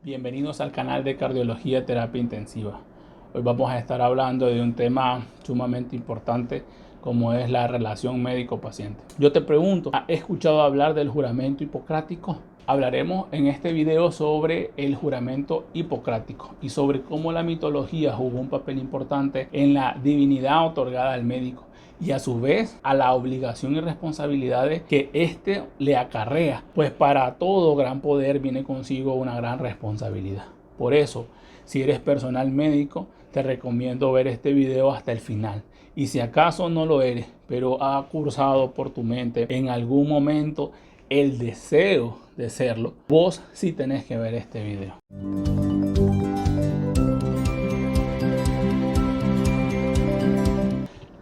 Bienvenidos al canal de Cardiología Terapia Intensiva. Hoy vamos a estar hablando de un tema sumamente importante como es la relación médico-paciente. Yo te pregunto, ¿has escuchado hablar del juramento hipocrático? Hablaremos en este video sobre el juramento hipocrático y sobre cómo la mitología jugó un papel importante en la divinidad otorgada al médico y a su vez a la obligación y responsabilidades que éste le acarrea, pues para todo gran poder viene consigo una gran responsabilidad. Por eso, si eres personal médico, te recomiendo ver este video hasta el final. Y si acaso no lo eres, pero ha cursado por tu mente en algún momento el deseo de serlo, vos sí tenés que ver este video.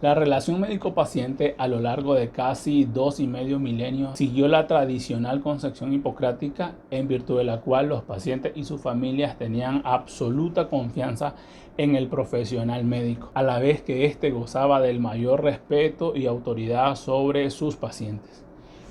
La relación médico-paciente a lo largo de casi 2,5 milenios siguió la tradicional concepción hipocrática, en virtud de la cual los pacientes y sus familias tenían absoluta confianza en el profesional médico, a la vez que éste gozaba del mayor respeto y autoridad sobre sus pacientes.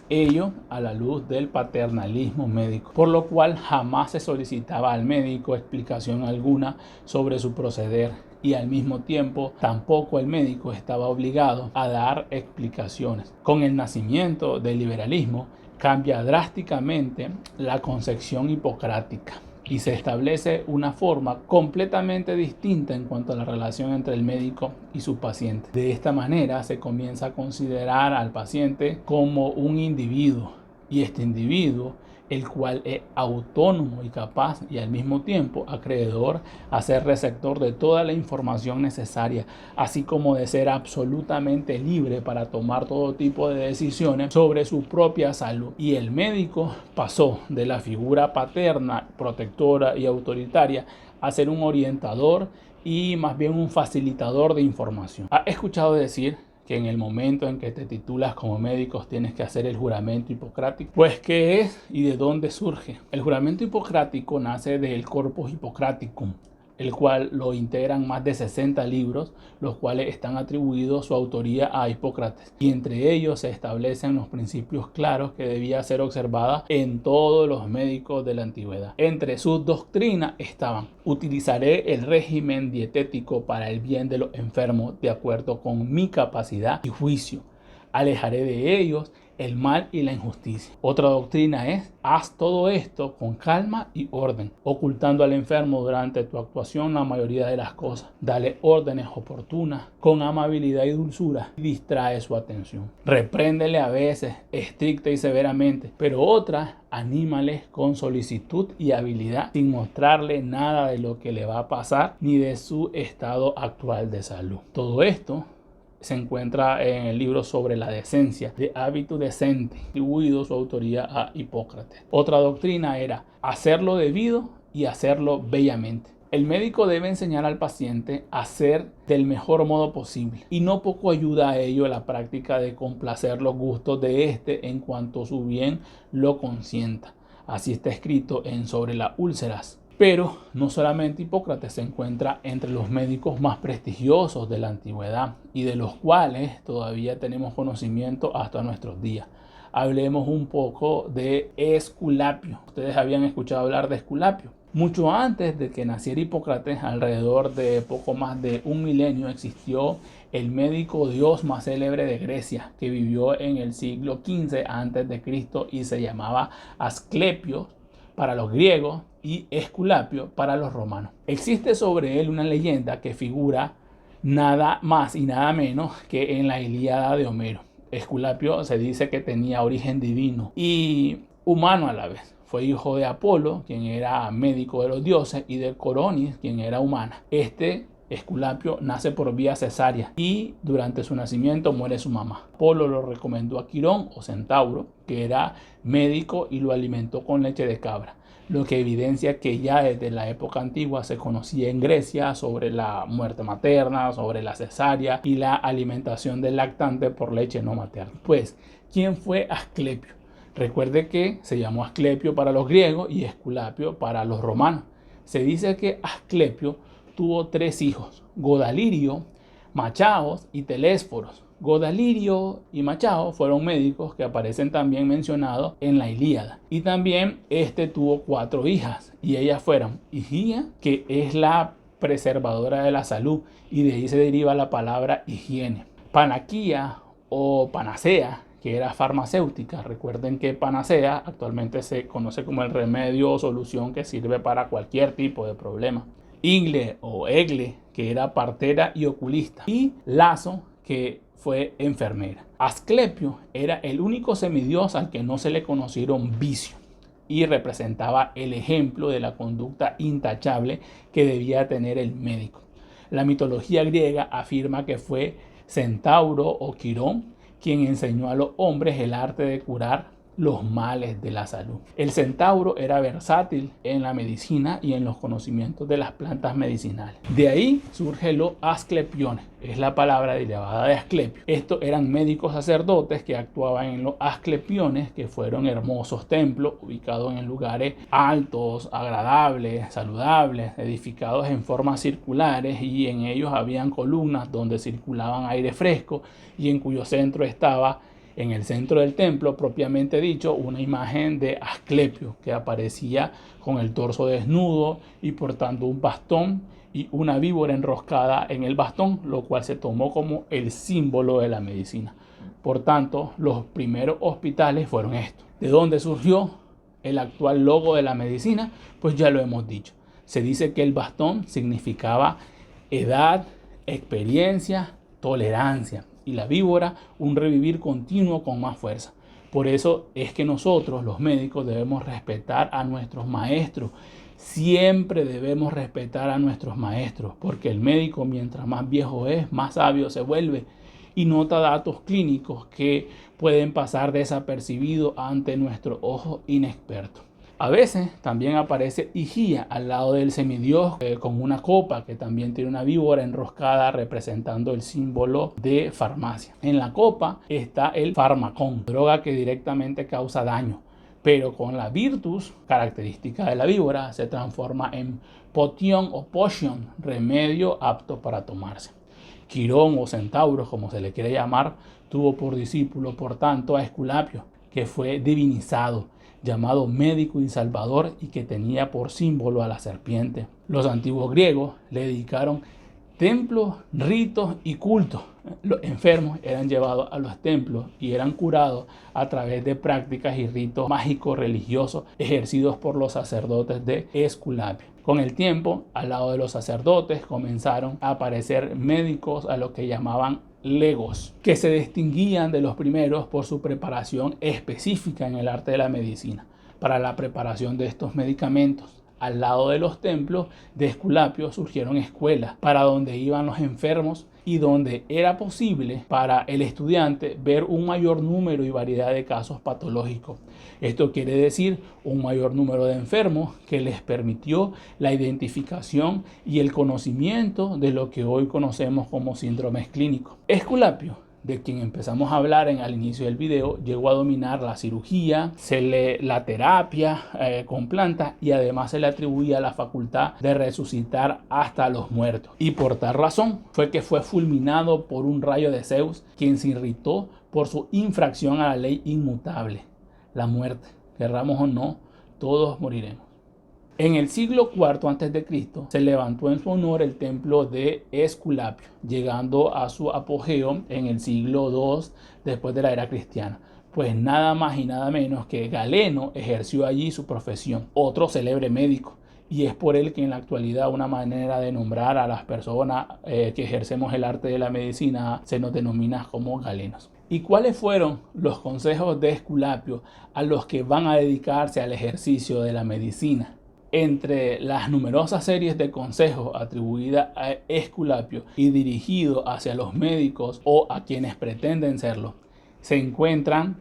Ello a la luz del paternalismo médico, por lo cual jamás se solicitaba al médico explicación alguna sobre su proceder y al mismo tiempo tampoco el médico estaba obligado a dar explicaciones. Con el nacimiento del liberalismo cambia drásticamente la concepción hipocrática y se establece una forma completamente distinta en cuanto a la relación entre el médico y su paciente. De esta manera se comienza a considerar al paciente como un individuo, y este individuo, el cual es autónomo y capaz y al mismo tiempo acreedor a ser receptor de toda la información necesaria, así como de ser absolutamente libre para tomar todo tipo de decisiones sobre su propia salud. Y el médico pasó de la figura paterna, protectora y autoritaria a ser un orientador y más bien un facilitador de información. ¿Has escuchado decir que en el momento en que te titulas como médico tienes que hacer el juramento hipocrático? Pues, ¿qué es y de dónde surge? El juramento hipocrático nace del Corpus Hippocraticum, el cual lo integran más de 60 libros, los cuales están atribuidos su autoría a Hipócrates, y entre ellos se establecen los principios claros que debía ser observada en todos los médicos de la antigüedad. Entre sus doctrinas estaban: utilizaré el régimen dietético para el bien de los enfermos de acuerdo con mi capacidad y juicio, alejaré de ellos el mal y la injusticia. Otra doctrina es: haz todo esto con calma y orden, ocultando al enfermo durante tu actuación la mayoría de las cosas. Dale órdenes oportunas con amabilidad y dulzura y distrae su atención. Repréndele a veces estricta y severamente, pero otras anímales con solicitud y habilidad, sin mostrarle nada de lo que le va a pasar ni de su estado actual de salud. Todo esto se encuentra en el libro sobre la decencia, de hábito decente, atribuido su autoría a Hipócrates. Otra doctrina era hacerlo debido y hacerlo bellamente. El médico debe enseñar al paciente a hacer del mejor modo posible, y no poco ayuda a ello la práctica de complacer los gustos de éste en cuanto su bien lo consienta. Así está escrito en Sobre las úlceras. Pero no solamente Hipócrates se encuentra entre los médicos más prestigiosos de la antigüedad y de los cuales todavía tenemos conocimiento hasta nuestros días. Hablemos un poco de Esculapio. Ustedes habían escuchado hablar de Esculapio. Mucho antes de que naciera Hipócrates, alrededor de poco más de 1 milenio, existió el médico dios más célebre de Grecia, que vivió en el siglo XV a.C. y se llamaba Asclepio para los griegos y Esculapio para los romanos. Existe sobre él una leyenda que figura nada más y nada menos que en la Ilíada de Homero. Esculapio se dice que tenía origen divino y humano a la vez. Fue hijo de Apolo, quien era médico de los dioses, y de Coronis, quien era humana. Esculapio nace por vía cesárea y durante su nacimiento muere su mamá. Apolo lo recomendó a Quirón o Centauro, que era médico, y lo alimentó con leche de cabra, lo que evidencia que ya desde la época antigua se conocía en Grecia sobre la muerte materna, sobre la cesárea y la alimentación del lactante por leche no materna. Pues, ¿quién fue Asclepio? Recuerde que se llamó Asclepio para los griegos y Esculapio para los romanos. Se dice que Asclepio tuvo 3 hijos: Godalirio, Machaos y Telésforos. Godalirio y Machado fueron médicos que aparecen también mencionados en la Ilíada. Y también este tuvo 4 hijas y ellas fueron Higia, que es la preservadora de la salud, y de ahí se deriva la palabra higiene. Panaquía o panacea, que era farmacéutica. Recuerden que panacea actualmente se conoce como el remedio o solución que sirve para cualquier tipo de problema. Ingle o Egle, que era partera y oculista. Y Lazo, que fue enfermera. Asclepio era el único semidios al que no se le conocieron vicios y representaba el ejemplo de la conducta intachable que debía tener el médico. La mitología griega afirma que fue Centauro o Quirón quien enseñó a los hombres el arte de curar los males de la salud. El centauro era versátil en la medicina y en los conocimientos de las plantas medicinales. De ahí surge los asclepiones, es la palabra derivada de Asclepio. Estos eran médicos sacerdotes que actuaban en los asclepiones, que fueron hermosos templos ubicados en lugares altos, agradables, saludables, edificados en formas circulares, y en ellos habían columnas donde circulaban aire fresco y en cuyo centro estaba, en el centro del templo propiamente dicho, una imagen de Asclepio que aparecía con el torso desnudo y portando un bastón y una víbora enroscada en el bastón, lo cual se tomó como el símbolo de la medicina. Por tanto, los primeros hospitales fueron estos. ¿De dónde surgió el actual logo de la medicina? Pues ya lo hemos dicho. Se dice que el bastón significaba edad, experiencia, tolerancia, y la víbora un revivir continuo con más fuerza. Por eso es que nosotros los médicos debemos respetar a nuestros maestros. Siempre debemos respetar a nuestros maestros, porque el médico, mientras más viejo es, más sabio se vuelve y nota datos clínicos que pueden pasar desapercibidos ante nuestro ojo inexperto. A veces también aparece Higia al lado del semidios con una copa que también tiene una víbora enroscada representando el símbolo de farmacia. En la copa está el farmacón, droga que directamente causa daño, pero con la virtus característica de la víbora se transforma en potion o potion, remedio apto para tomarse. Quirón o Centauro, como se le quiere llamar, tuvo por discípulo, por tanto, a Esculapio, que fue divinizado, llamado médico y salvador, y que tenía por símbolo a la serpiente. Los antiguos griegos le dedicaron templos, ritos y cultos. Los enfermos eran llevados a los templos y eran curados a través de prácticas y ritos mágicos religiosos ejercidos por los sacerdotes de Esculapio. Con el tiempo, al lado de los sacerdotes comenzaron a aparecer médicos a los que llamaban legos, que se distinguían de los primeros por su preparación específica en el arte de la medicina para la preparación de estos medicamentos. Al lado de los templos de Esculapio surgieron escuelas para donde iban los enfermos y donde era posible para el estudiante ver un mayor número y variedad de casos patológicos. Esto quiere decir un mayor número de enfermos que les permitió la identificación y el conocimiento de lo que hoy conocemos como síndromes clínicos. Esculapio, de quien empezamos a hablar al inicio del video, llegó a dominar la cirugía, la terapia con plantas, y además se le atribuía la facultad de resucitar hasta los muertos. Y por tal razón fue que fue fulminado por un rayo de Zeus, quien se irritó por su infracción a la ley inmutable, la muerte. Querramos o no, todos moriremos. En el siglo IV a.C. se levantó en su honor el templo de Esculapio, llegando a su apogeo en el siglo II después de la era cristiana. Pues nada más y nada menos que Galeno ejerció allí su profesión, otro célebre médico, y es por él que en la actualidad una manera de nombrar a las personas que ejercemos el arte de la medicina se nos denomina como galenos. ¿Y cuáles fueron los consejos de Esculapio a los que van a dedicarse al ejercicio de la medicina? Entre las numerosas series de consejos atribuidas a Esculapio y dirigidos hacia los médicos o a quienes pretenden serlo, se encuentran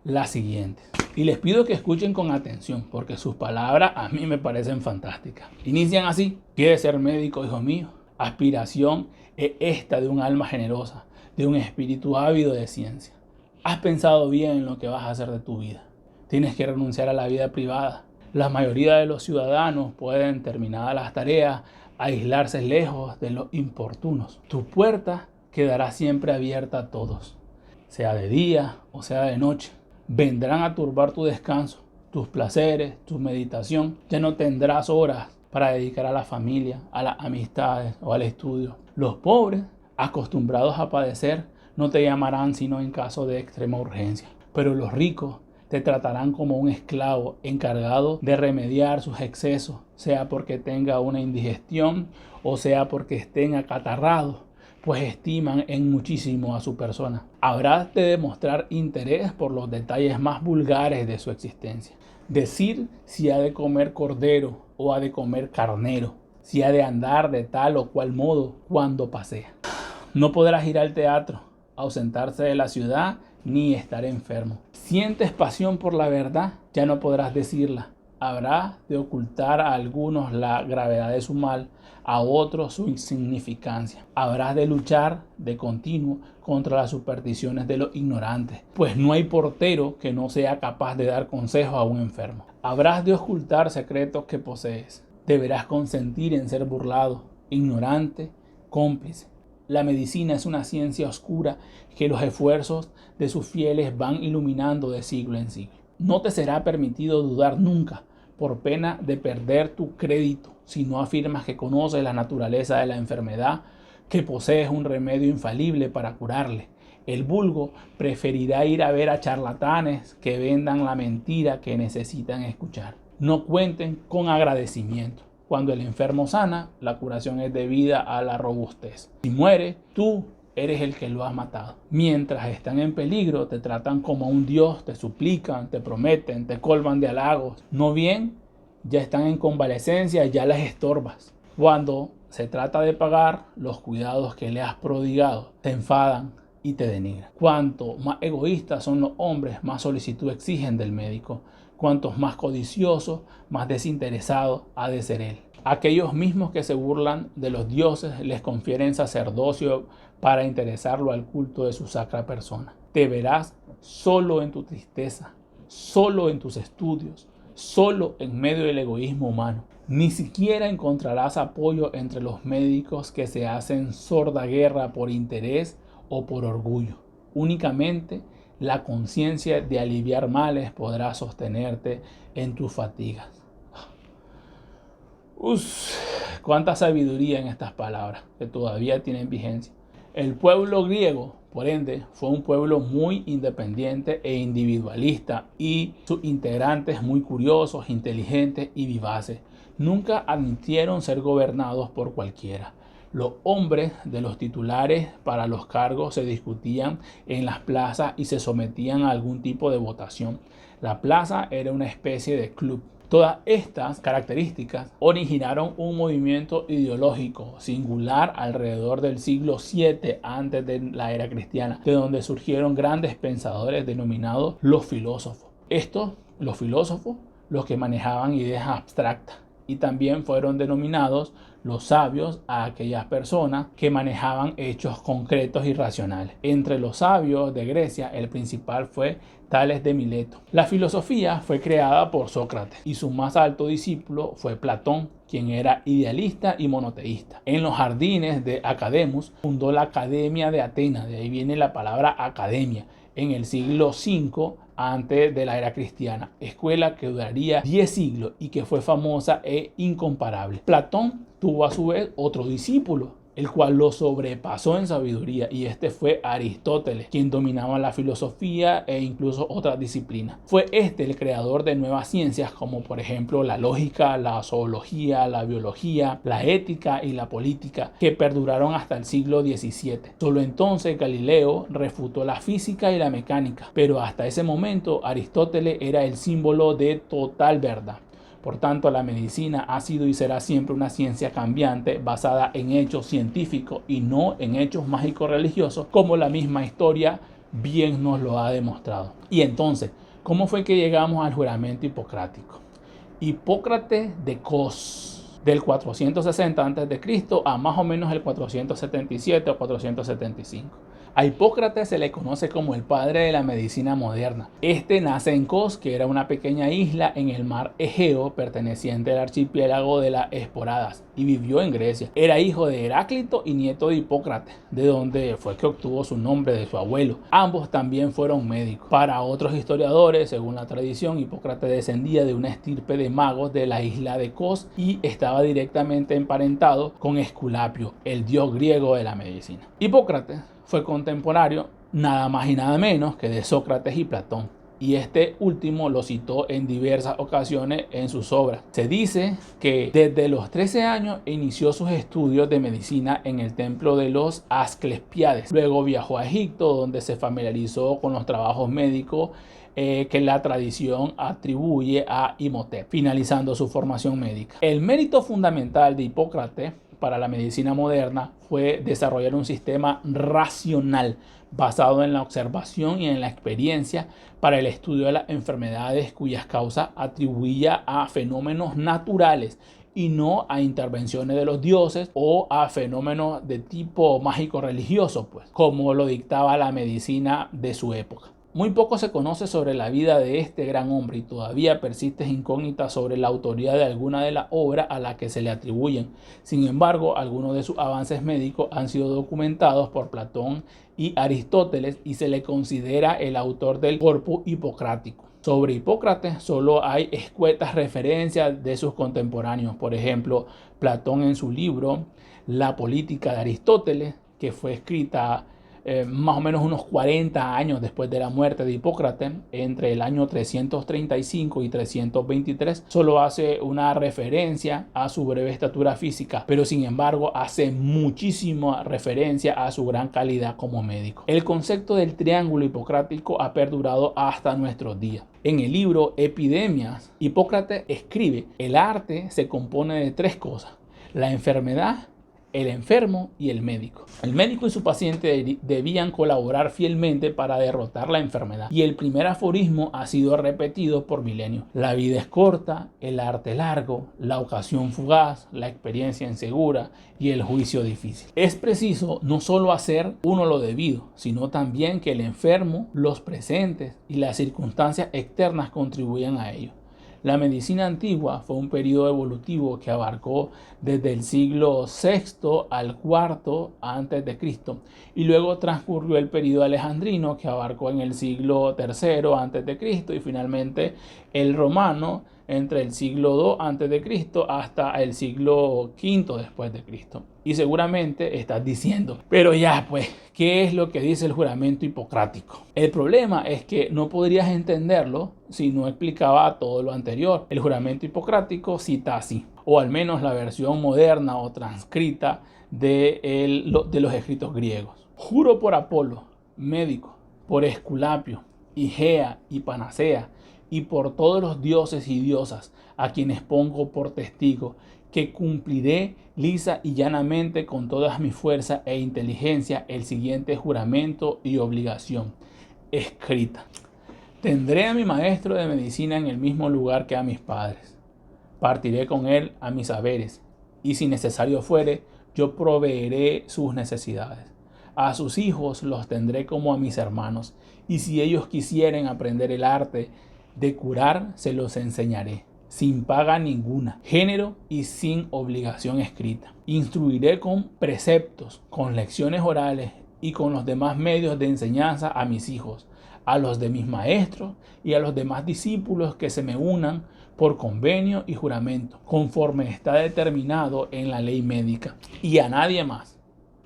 las siguientes. Y les pido que escuchen con atención, porque sus palabras a mí me parecen fantásticas. Inician así: ¿quieres ser médico, hijo mío? Aspiración es esta de un alma generosa, de un espíritu ávido de ciencia. ¿Has pensado bien en lo que vas a hacer de tu vida? Tienes que renunciar a la vida privada. La mayoría de los ciudadanos pueden, terminadas las tareas, aislarse lejos de los importunos. Tu puerta quedará siempre abierta a todos, sea de día o sea de noche. Vendrán a turbar tu descanso, tus placeres, tu meditación. Ya no tendrás horas para dedicar a la familia, a las amistades o al estudio. Los pobres, acostumbrados a padecer, no te llamarán sino en caso de extrema urgencia. Pero los ricos te tratarán como un esclavo encargado de remediar sus excesos, sea porque tenga una indigestión o sea porque estén acatarrados, pues estiman en muchísimo a su persona. Habrás de demostrar interés por los detalles más vulgares de su existencia. Decir si ha de comer cordero o ha de comer carnero, si ha de andar de tal o cual modo cuando pasea. No podrás ir al teatro, ausentarse de la ciudad ni estar enfermo. ¿Sientes pasión por la verdad? Ya no podrás decirla. Habrá de ocultar a algunos la gravedad de su mal, a otros su insignificancia. Habrás de luchar de continuo contra las supersticiones de los ignorantes, pues no hay portero que no sea capaz de dar consejo a un enfermo. Habrás de ocultar secretos que posees. Deberás consentir en ser burlado, ignorante, cómplice. La medicina es una ciencia oscura que los esfuerzos de sus fieles van iluminando de siglo en siglo. No te será permitido dudar nunca, por pena de perder tu crédito, si no afirmas que conoces la naturaleza de la enfermedad, que posees un remedio infalible para curarle. El vulgo preferirá ir a ver a charlatanes que vendan la mentira que necesitan escuchar. No cuenten con agradecimiento. Cuando el enfermo sana, la curación es debida a la robustez. Si muere, tú eres el que lo has matado. Mientras están en peligro, te tratan como a un dios, te suplican, te prometen, te colman de halagos. No bien, ya están en convalecencia, ya les estorbas. Cuando se trata de pagar los cuidados que le has prodigado, te enfadan y te denigran. Cuanto más egoístas son los hombres, más solicitud exigen del médico. Cuantos más codiciosos, más desinteresado ha de ser él. Aquellos mismos que se burlan de los dioses les confieren sacerdocio para interesarlo al culto de su sacra persona. Te verás solo en tu tristeza, solo en tus estudios, solo en medio del egoísmo humano. Ni siquiera encontrarás apoyo entre los médicos que se hacen sorda guerra por interés o por orgullo. Únicamente la conciencia de aliviar males podrá sostenerte en tus fatigas. Cuánta sabiduría en estas palabras que todavía tienen vigencia. El pueblo griego, por ende, fue un pueblo muy independiente e individualista, y sus integrantes muy curiosos, inteligentes y vivaces. Nunca admitieron ser gobernados por cualquiera. Los hombres de los titulares para los cargos se discutían en las plazas y se sometían a algún tipo de votación. La plaza era una especie de club. Todas estas características originaron un movimiento ideológico singular alrededor del siglo VII antes de la era cristiana, de donde surgieron grandes pensadores denominados los filósofos. Los filósofos, los que manejaban ideas abstractas, y también fueron denominados los sabios a aquellas personas que manejaban hechos concretos y racionales. Entre los sabios de Grecia, el principal fue Tales de Mileto. La filosofía fue creada por Sócrates y su más alto discípulo fue Platón, quien era idealista y monoteísta. En los jardines de Academus fundó la Academia de Atenas, de ahí viene la palabra academia, en el siglo V antes de la era cristiana, escuela que duraría 10 siglos y que fue famosa e incomparable. Platón tuvo a su vez otro discípulo, el cual lo sobrepasó en sabiduría, y este fue Aristóteles, quien dominaba la filosofía e incluso otras disciplinas. Fue este el creador de nuevas ciencias como por ejemplo la lógica, la zoología, la biología, la ética y la política, que perduraron hasta el siglo XVII. Solo entonces Galileo refutó la física y la mecánica, pero hasta ese momento Aristóteles era el símbolo de total verdad. Por tanto, la medicina ha sido y será siempre una ciencia cambiante basada en hechos científicos y no en hechos mágicos religiosos, como la misma historia bien nos lo ha demostrado. Y entonces, ¿cómo fue que llegamos al juramento hipocrático? Hipócrates de Cos, del 460 a.C. a más o menos el 477 o 475. A Hipócrates se le conoce como el padre de la medicina moderna. Este nace en Kos, que era una pequeña isla en el mar Egeo perteneciente al archipiélago de las Esporadas, y vivió en Grecia. Era hijo de Heráclito y nieto de Hipócrates, de donde fue que obtuvo su nombre de su abuelo. Ambos también fueron médicos. Para otros historiadores, según la tradición, Hipócrates descendía de una estirpe de magos de la isla de Kos y estaba directamente emparentado con Esculapio, el dios griego de la medicina. Hipócrates fue contemporáneo nada más y nada menos que de Sócrates y Platón, y este último lo citó en diversas ocasiones en sus obras. Se dice que desde los 13 años inició sus estudios de medicina en el templo de los Asclepiades. Luego viajó a Egipto, donde se familiarizó con los trabajos médicos que la tradición atribuye a Imhotep, finalizando su formación médica. El mérito fundamental de Hipócrates para la medicina moderna fue desarrollar un sistema racional basado en la observación y en la experiencia para el estudio de las enfermedades cuyas causas atribuía a fenómenos naturales y no a intervenciones de los dioses o a fenómenos de tipo mágico religioso, pues, como lo dictaba la medicina de su época. Muy poco se conoce sobre la vida de este gran hombre y todavía persisten incógnitas sobre la autoría de alguna de las obras a las que se le atribuyen. Sin embargo, algunos de sus avances médicos han sido documentados por Platón y Aristóteles y se le considera el autor del Corpus Hipocrático. Sobre Hipócrates solo hay escuetas referencias de sus contemporáneos. Por ejemplo, Platón en su libro La Política de Aristóteles, que fue escrita más o menos unos 40 años después de la muerte de Hipócrates, entre el año 335 y 323, solo hace una referencia a su breve estatura física, pero sin embargo hace muchísima referencia a su gran calidad como médico. El concepto del triángulo hipocrático ha perdurado hasta nuestros días. En el libro Epidemias, Hipócrates escribe: el arte se compone de tres cosas: la enfermedad, el enfermo y el médico. El médico y su paciente debían colaborar fielmente para derrotar la enfermedad. Y el primer aforismo ha sido repetido por milenios: la vida es corta, el arte largo, la ocasión fugaz, la experiencia insegura y el juicio difícil. Es preciso no solo hacer uno lo debido, sino también que el enfermo, los presentes y las circunstancias externas contribuyan a ello. La medicina antigua fue un periodo evolutivo que abarcó desde el siglo VI al IV a.C. y luego transcurrió el periodo alejandrino, que abarcó en el siglo III a.C. y finalmente el romano entre el siglo II a.C. hasta el siglo V después de Cristo. Y seguramente estás diciendo: pero ya pues, ¿qué es lo que dice el juramento hipocrático? El problema es que no podrías entenderlo si no explicaba todo lo anterior. El juramento hipocrático cita así, o al menos la versión moderna o transcrita de los escritos griegos: juro por Apolo, médico, por Esculapio, Igea y Panacea, y por todos los dioses y diosas a quienes pongo por testigo, que cumpliré lisa y llanamente con todas mis fuerzas e inteligencia el siguiente juramento y obligación escrita. Tendré a mi maestro de medicina en el mismo lugar que a mis padres. Partiré con él a mis saberes, y si necesario fuere, yo proveeré sus necesidades. A sus hijos los tendré como a mis hermanos, y si ellos quisieren aprender el arte de curar, se los enseñaré, sin paga ninguna, género y sin obligación escrita. Instruiré con preceptos, con lecciones orales y con los demás medios de enseñanza a mis hijos, a los de mis maestros y a los demás discípulos que se me unan por convenio y juramento, conforme está determinado en la ley médica, y a nadie más.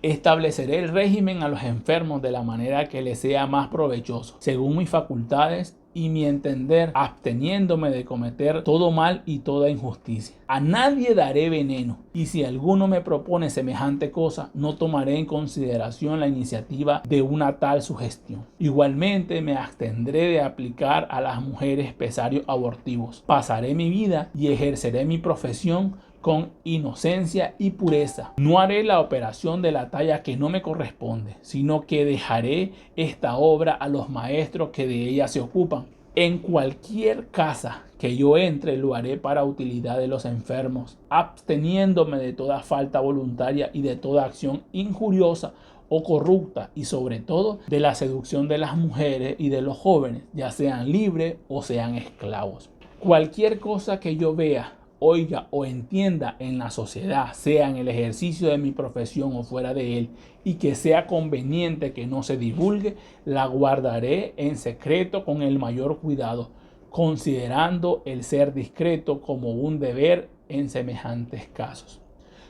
Estableceré el régimen a los enfermos de la manera que les sea más provechoso, según mis facultades y mi entender, absteniéndome de cometer todo mal y toda injusticia. A nadie daré veneno, y si alguno me propone semejante cosa, no tomaré en consideración la iniciativa de una tal sugestión. Igualmente me abstendré de aplicar a las mujeres pesarios abortivos. Pasaré mi vida y ejerceré mi profesión con inocencia y pureza. No haré la operación de la talla que no me corresponde, sino que dejaré esta obra a los maestros que de ella se ocupan. En cualquier casa que yo entre, lo haré para utilidad de los enfermos, absteniéndome de toda falta voluntaria y de toda acción injuriosa o corrupta y sobre todo de la seducción de las mujeres y de los jóvenes, ya sean libres o sean esclavos. Cualquier cosa que yo vea, oiga o entienda en la sociedad, sea en el ejercicio de mi profesión o fuera de él, y que sea conveniente que no se divulgue, la guardaré en secreto con el mayor cuidado, considerando el ser discreto como un deber en semejantes casos.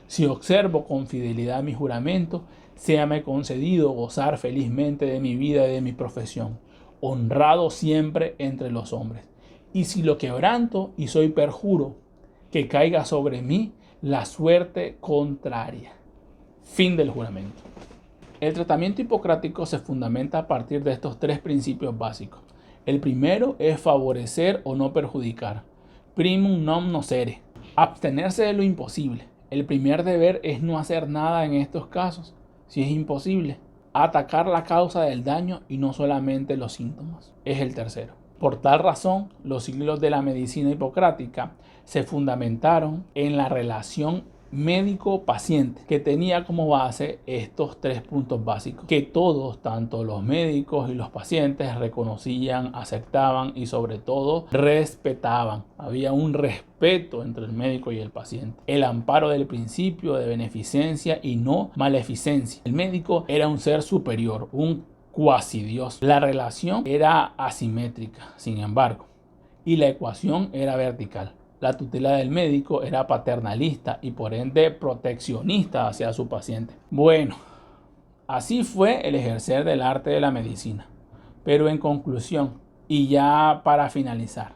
Si observo con fidelidad mi juramento, séame concedido gozar felizmente de mi vida y de mi profesión, honrado siempre entre los hombres. Y si lo quebranto y soy perjuro, que caiga sobre mí la suerte contraria. Fin del juramento. El tratamiento hipocrático se fundamenta a partir de estos tres principios básicos. El primero es favorecer o no perjudicar. Primum non nocere. Abstenerse de lo imposible. El primer deber es no hacer nada en estos casos, si es imposible. Atacar la causa del daño y no solamente los síntomas. Es el tercero. Por tal razón, los siglos de la medicina hipocrática se fundamentaron en la relación médico-paciente, que tenía como base estos tres puntos básicos, que todos, tanto los médicos y los pacientes, reconocían, aceptaban y sobre todo respetaban. Había un respeto entre el médico y el paciente. El amparo del principio de beneficencia y no maleficencia. El médico era un ser superior, un cuasi Dios. La relación era asimétrica, sin embargo, y la ecuación era vertical. La tutela del médico era paternalista y por ende proteccionista hacia su paciente. Bueno, así fue el ejercer del arte de la medicina. Pero en conclusión, y ya para finalizar,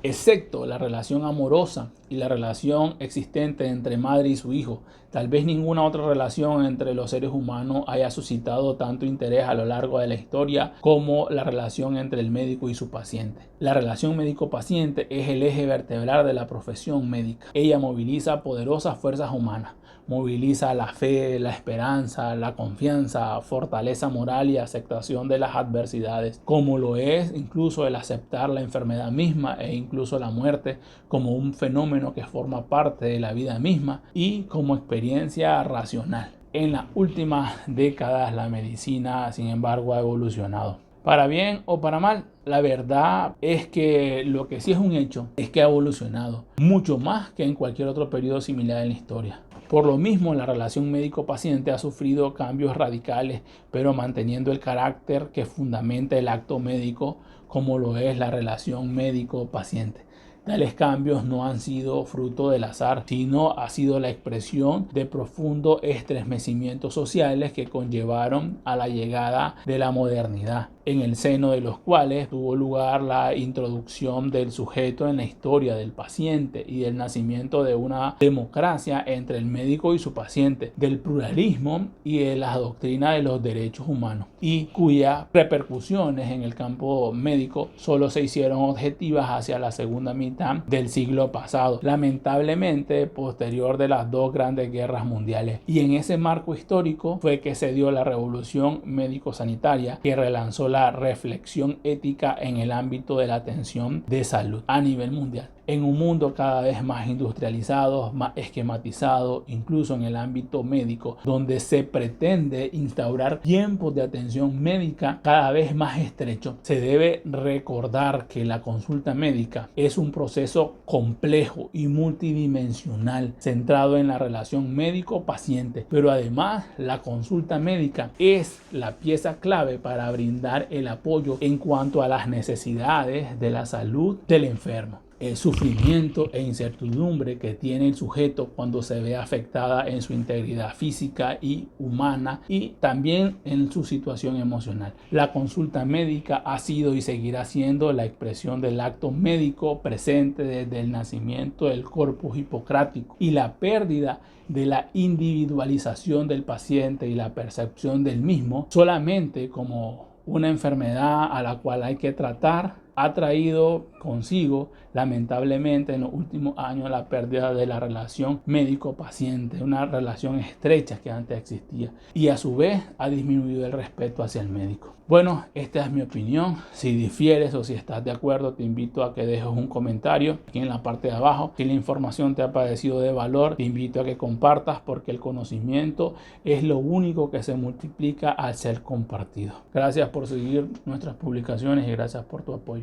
excepto la relación amorosa y la relación existente entre madre y su hijo, tal vez ninguna otra relación entre los seres humanos haya suscitado tanto interés a lo largo de la historia como la relación entre el médico y su paciente. La relación médico-paciente es el eje vertebral de la profesión médica. Ella moviliza poderosas fuerzas humanas. Moviliza la fe, la esperanza, la confianza, fortaleza moral y aceptación de las adversidades, como lo es incluso el aceptar la enfermedad misma e incluso la muerte como un fenómeno que forma parte de la vida misma y como experiencia racional. En las últimas décadas la medicina, sin embargo, ha evolucionado. Para bien o para mal, la verdad es que lo que sí es un hecho es que ha evolucionado mucho más que en cualquier otro periodo similar en la historia. Por lo mismo, la relación médico-paciente ha sufrido cambios radicales, pero manteniendo el carácter que fundamenta el acto médico, como lo es la relación médico-paciente. Tales cambios no han sido fruto del azar, sino ha sido la expresión de profundos estremecimientos sociales que conllevaron a la llegada de la modernidad, en el seno de los cuales tuvo lugar la introducción del sujeto en la historia del paciente y del nacimiento de una democracia entre el médico y su paciente, del pluralismo y de la doctrina de los derechos humanos, y cuyas repercusiones en el campo médico solo se hicieron objetivas hacia la segunda mitad del siglo pasado, lamentablemente posterior de las dos grandes guerras mundiales. Y en ese marco histórico fue que se dio la revolución médico-sanitaria, que relanzó la reflexión ética en el ámbito de la atención de salud a nivel mundial. En un mundo cada vez más industrializado, más esquematizado, incluso en el ámbito médico, donde se pretende instaurar tiempos de atención médica cada vez más estrechos, se debe recordar que la consulta médica es un proceso complejo y multidimensional centrado en la relación médico-paciente, pero además la consulta médica es la pieza clave para brindar el apoyo en cuanto a las necesidades de la salud del enfermo. El sufrimiento e incertidumbre que tiene el sujeto cuando se ve afectada en su integridad física y humana y también en su situación emocional. La consulta médica ha sido y seguirá siendo la expresión del acto médico presente desde el nacimiento del corpus hipocrático y la pérdida de la individualización del paciente y la percepción del mismo solamente como una enfermedad a la cual hay que tratar ha traído consigo, lamentablemente, en los últimos años la pérdida de la relación médico-paciente, una relación estrecha que antes existía, y a su vez ha disminuido el respeto hacia el médico. Bueno, esta es mi opinión. Si difieres o si estás de acuerdo, te invito a que dejes un comentario aquí en la parte de abajo. Si la información te ha parecido de valor, te invito a que compartas, porque el conocimiento es lo único que se multiplica al ser compartido. Gracias por seguir nuestras publicaciones y gracias por tu apoyo.